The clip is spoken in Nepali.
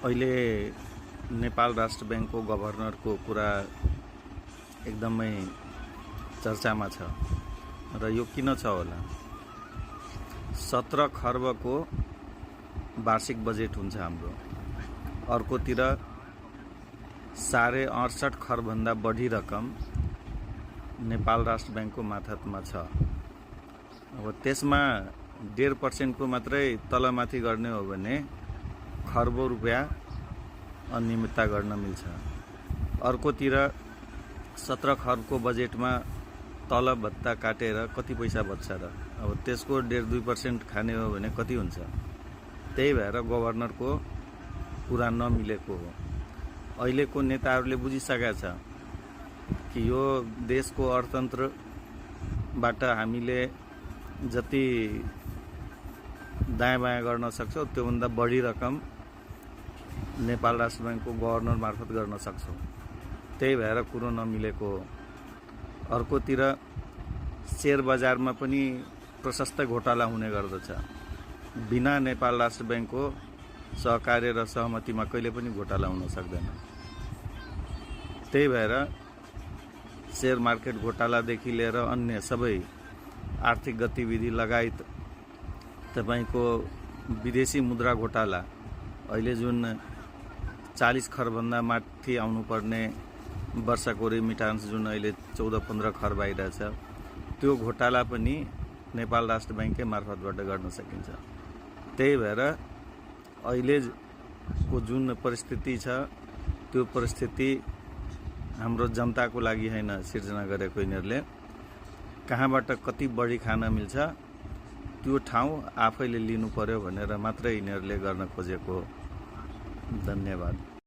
अहिले नेपाल राष्ट्र बैंकको गभर्नरको कुरा एकदमै चर्चामा छ र यो किन छ होला। 17 खर्बको वार्षिक बजेट हुन्छ हाम्रो, अर्कोतिर 68.5 खर्बभन्दा बढी रकम नेपाल राष्ट्र बैंकको मातहतमा छ। अब त्यसमा 1.5% को मात्रै तलमाथि गर्ने हो भने खर्बौं रुपियाँ अनियमितता गर्न मिल्छ। अर्कोतिर 17 खर्बको बजेटमा तलब भत्ता काटेर कति पैसा बच्छ र अब त्यसको 1.5-2% खाने हो भने कति हुन्छ। त्यही भएर गभर्नरको कुरा नमिलेको हो। अहिलेको नेताहरूले बुझिसकेका छ कि यो देशको अर्थतन्त्रबाट हामीले जति दायाँ बायाँ गर्न सक्छौं त्योभन्दा बढी रकम नेपाल राष्ट्र बैंकको गभर्नर मार्फत गर्न सक्छौं। त्यही भएर कुरो नमिलेको हो। अर्कोतिर शेयर बजारमा पनि प्रशस्त घोटाला हुने गर्दछ। बिना नेपाल राष्ट्र बैंकको सहकार्य र सहमतिमा कहिले पनि घोटाला हुन सक्दैन। त्यही भएर शेयर मार्केट घोटालादेखि लिएर अन्य सबै आर्थिक गतिविधि लगायत तपाईको विदेशी मुद्रा घोटाला, अहिले जुन 40 खर्बभन्दा माथि आउनुपर्ने वर्षको रेमिटान्स जुन अहिले 14-15 खर्ब आइरहेछ, त्यो घोटाला पनि नेपाल राष्ट्र बैंककै मार्फतबाट गर्न सकिन्छ। त्यही भएर अहिलेको जुन परिस्थिति छ त्यो परिस्थिति हाम्रो जनताको लागि हैन सिर्जना गरेको। यिनीहरूले कहाँबाट कति बढी खान मिल्छ त्यो ठाउँ आफैले लिनु पर्यो भनेर मात्रै यिनीहरूले गर्न खोजेको। धन्यवाद।